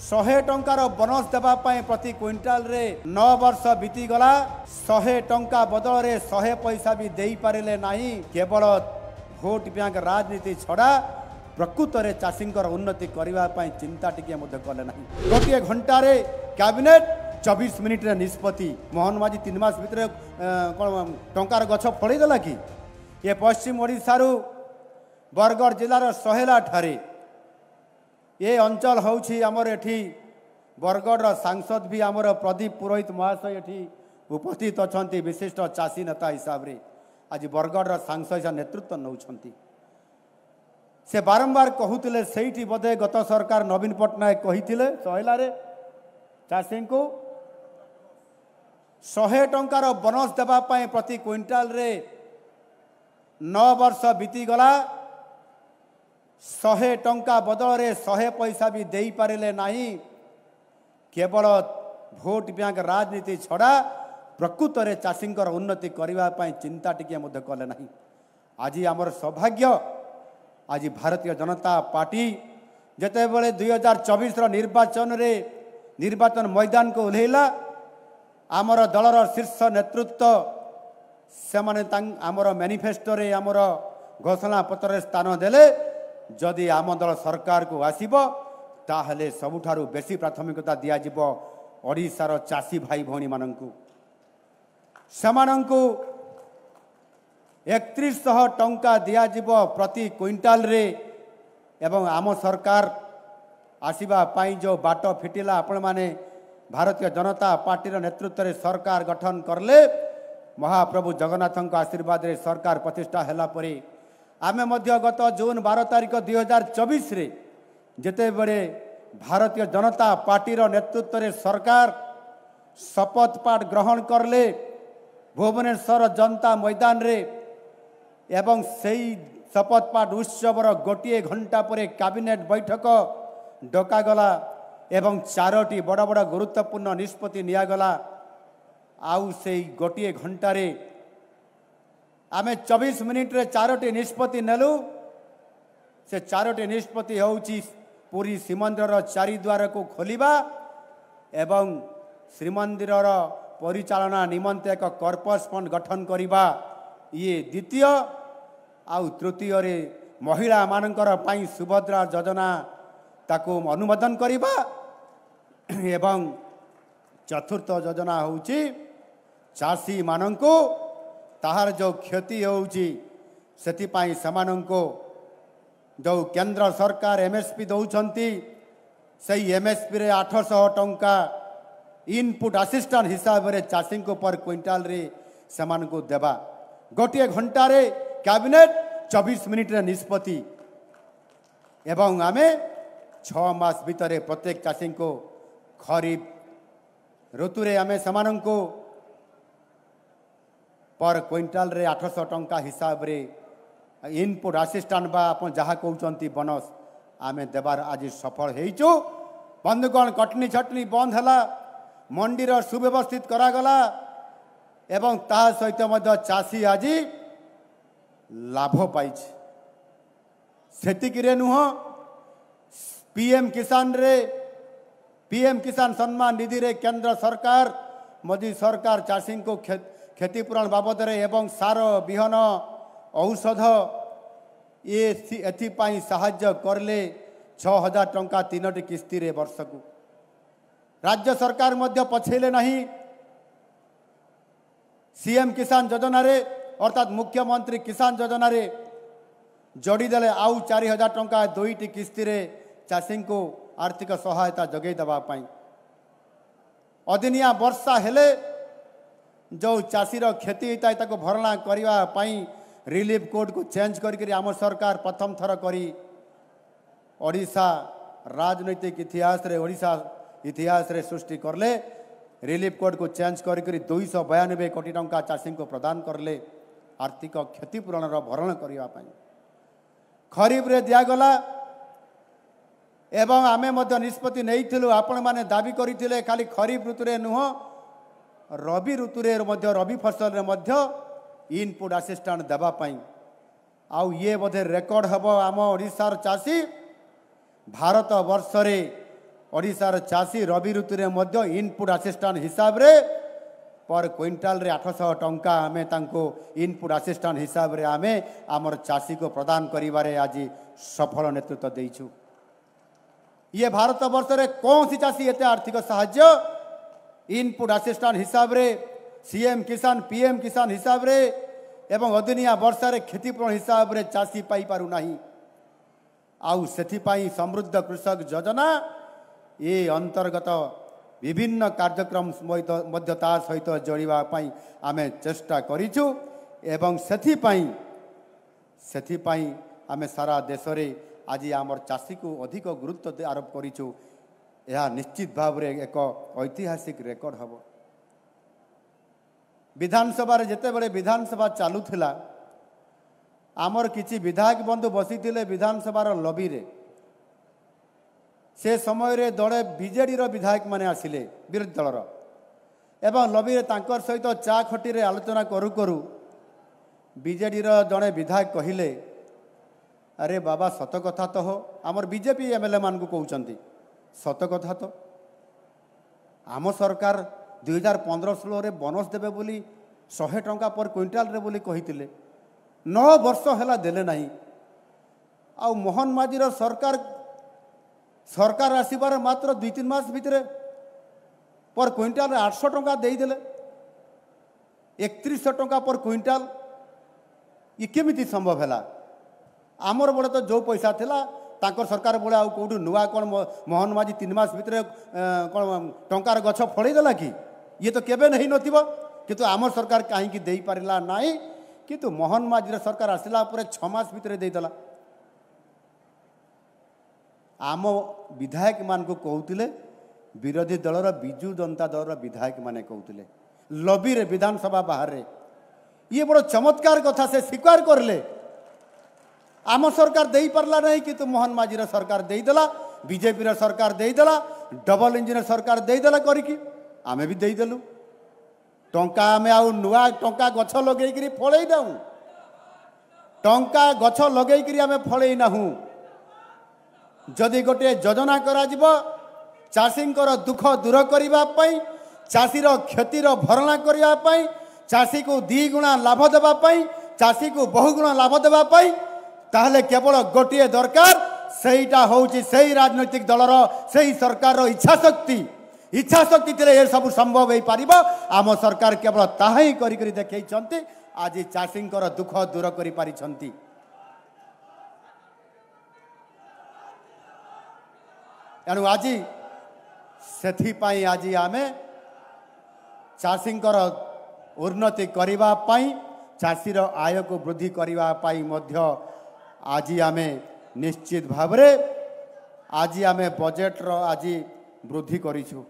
100 टंकार bonus देवाई प्रति quintal रे 9 वर्ष बीतीगला 100 टंका बदल रे 100 पैसा भी दे पारे ना केवल भोट बैंक राजनीति छड़ा प्रकृत में चाषी उन्नति करने चिंता टिके कले ना गोटे घंटार कैबिनेट 24 मिनिट निष्पत्ति मोहन माझी 3 मास भितर कौन टंकार गछ फड़ेदेला कि ये पश्चिम ओडिशारू बरगढ़ जिलार सहेला ठारे ये अंचल होउछि हमर एठी बरगढ़ सांसद भी हमर प्रदीप पुरोहित महाशय एठी उपस्थित अछंती विशिष्ट चाषी नेता हिसाब रे आज बरगढ़ सांसद नेतृत्व नौछंती से बारंबार कहूतिले सेठी बोधे गत सरकार नवीन पट्टनायक कहिथिले सहेला रे चाषी को 100 टंकार बोनस देवाई प्रति क्विंटाल रे 9 वर्ष बीतीगला 100 टंका बदल रे 100 पैसा भी दे पारे ना केवल भोट बैंक राजनीति छड़ा प्रकृत में चाषी उन्नति करने चिंता टिके कले ना आज आमर सौभाग्य आज भारतीय जनता पार्टी जिते बड़े 2024 निर्वाचन रे निर्वाचन मैदान को ओह्लैला आमर दलर शीर्ष नेतृत्व से आमर मैनिफेस्टो रे आमर घोषणा पत्र स्थान देले जदि आम दल सरकार को आसीबो ताहले सबुठारु बेसी प्राथमिकता दिया जिवो ओडिशार चाषी भाई भौणी माननकु समानंकु 3100 टंका दिया जिवो प्रति क्विंटाल रे एवं आम सरकार आसीबा पाई जो बाट फिटिला आपण माने भारतीय जनता पार्टी नेतृत्व रे सरकार गठन करले महाप्रभु जगन्नाथଙ୍କ आशीर्वाद रे सरकार प्रतिष्ठा हैला परे आमे मध्य गत जून 12 तारिख 2024 रे जेते बड़े भारतीय जनता पार्टी नेतृत्व रे सरकार शपथ पाठ ग्रहण करले भुवनेश्वर जनता मैदान रे एवं सेई शपथ पाठ उत्सवर गोटे घंटा पर कैबिनेट बैठक डकागला एवं 4टी बड़ बड़ गुरुत्वपूर्ण निष्पत्ति नियागला आउ से गोटे घंटारे आमे 24 मिनिट रे 4टी निष्पत्ति नेलु से 4टी निष्पत्ति होउची पूरी श्रीमंदिर चारिद्वार को खोलिबा एवं श्रीमंदिर परिचालना निमंते एक कॉर्पस फंड गठन करिबा ये द्वितीय आउ तृतीय रे महिला मानकर पाई सुभद्रा योजना ताको अनुमोदन करिबा एवं चतुर्थ योजना होउची चाषी माननको ताहार जो क्षति होउची सेति पाई समाननको जो केंद्र सरकार एमएसपी दौचंती सही एमएसपी रे 800 टंका इनपुट असिस्टेंट हिसाब रे चाषी को पर क्विंटाल रे समान को देबा गोटे घंटा रे कैबिनेट 24 मिनिट रे निष्पत्ति एवं आमे 6 मास भीतर प्रत्येक चाषी को खरीफ ऋतु रे आमे समान को पर क्विंटाल रे 800 टंका हिसाब रे इनपुट असिस्टेंट बा अपन जहाँ कहते बोनस आमे देवार आज सफल होइचु बंधुगण कटनी छटनी बंद है मंडीर सुव्यवस्थित करागला एवं ता सहित मध्य चाषी आज लाभ पाई सेतिकिरे नुह पीएम किसान सम्मान निधि रे केंद्र सरकार मोदी सरकार चाषी को क्षतिपूरण बाबद रे एवं सार बिहन औषध ये एथिपाई साहाय्य करले 6000 टंका 3टी किस्ती रे वर्ष को राज्य सरकार मध्य पछेले नहीं सीएम किसान योजना रे अर्थात मुख्यमंत्री किसान योजना रे जोड़ी देले आउ 4000 टंका 2टी किस्ती रे चाषी को आर्थिक सहायता जगै दबा पाई अदिनिया वर्षा हेले जो चाषीर क्षति होता है ताको भरणा करने पाई रिलीफ कोड को चेंज करके आम सरकार प्रथम थर करी ओडिशा राजनैतिक इतिहास रे सृष्टि करले रिलीफ कोड को चेंज करके 292 कोटी टंका चाषी को प्रदान करले आर्थिक क्षतिपूरण भरण करने खरीफ रे दिगला एवं आमे मध्य निष्पत्ति नहीं आपण माने दाबी करथिले खाली खरीफ ऋतु रे नुह रबी ऋतु रे मध्य रबी फसल रे मध्य इनपुट असिस्टेंट देबा पाई आउ ये बोधे रेकर्ड हबो आम ओडिशार चाषी भारत वर्ष रे ओडिशार चाषी रवि ऋतु में इनपुट असिस्टेंट हिसाब रे पर क्विंटाल रे 800 टंका आमे तांको इनपुट असिस्टेंट हिसाब रे आमे आमर चाषी को प्रदान करिवारे आज सफल नेतृत्व देइछु। ये भारत वर्ष रे कौन सी चाषी एते आर्थिक सहाय्य इनपुट असिस्टेंट हिसाब रे सीएम किसान पीएम किसान हिसाब रे एवं अदिनिया वर्षा रे क्षतिपूरण हिसाब रे चाषी पाई पारु नाही। आउ सेथिपाई समृद्ध कृषक योजना ये अंतर्गत विभिन्न कार्यक्रम मध्यता सहित जोड़ापी आमे चेष्टा करिछु एवं सेथिपाई आमे सारा देश रे आज आमर चाषी को अधिक गुरुत्व आरोप करिछु। यह निश्चित भाव रे एक ऐतिहासिक रेकर्ड हबो। विधानसभा रे जेते बड़े विधानसभा चालुथिला आमर किछि विधायक बंधु बसीथिले विधानसभार लबी रे से समय रे दले बीजेडी रो विधायक माने आसिले विरोधी दलर एवं लबी रे तांकर सहित चा खटी रे आलोचना करू करू बीजेडी रो जड़े विधायक कहिले अरे बाबा सत कथा तो हो आमर बीजेपी एमएलए मान को कहउचंती सत कथा तो आम सरकार 2015-16 रे बोनस देबे बोली 100 टंका पर क्विंटाल रे बोली कहितिले 9 वर्ष हैला देले नहीं। आउ मोहन माझीर सरकार आसबार मात्र 2-3 मास भितर पर क्विंटाल 800 टंका देदेले 3100 टंका पर क्विंटाल ये केमिति संभव है। आमर बड़े तो जो पैसा थिला तांकर सरकार बड़े आउ कौटू नुआ कौन मोहन माझी 3 मास भितर कौन टंकार गछ फड़े देला कि ये तो केबे नहीं नथिबो किंतु आम सरकार कहीं दे पारिला नहीं किंतु मोहन माझीर सरकार आसला पर 6 मास भितर देदेला। आम विधायक मान को कहते विरोधी दलर विजु जनता दलर विधायक माने कहते लबी रे विधानसभा बाहर रे ये बड़ चमत्कार कथा से स्वीकार करले आम सरकार दे पारला नहीं किंतु मोहन माझीर सरकार देदेला बीजेपी सरकार देदेला डबल इंजिन सरकार देदेला करिकी आमे भी देदेलु टंका आमे आउ नुआ टंका गछ लगेकरी फळेई दाऊ टंका गछ लगेकरी आमे फळेई नाहू। जदि गोटे योजना करा जिवो चाषींकर दुख दूर करिबा पई चाषीर क्षतिर भरणा करिबा पई चाषी को 2 गुणा लाभ देबा पई चाषी को बहुगुणा लाभ देबा पई ताहले केवल गोटे दरकार सेईटा होउची सेई राजनैतिक दलर सेई सरकार रो इच्छा शक्ति थिले ए सब संभव होई पारिबो। आम सरकार केवल ताहा ही करी करी देखैछंती आज चाषींकर दुख दूर करि पारिछंती। एणु आज सेथिपाई आज आमे चाषींकर उन्नति करिबा पाई चाषीर आय को वृद्धि करिबा पाई मध्य आज आमे निश्चित भाव रे आज आमे बजेट रो आज वृद्धि करिछु।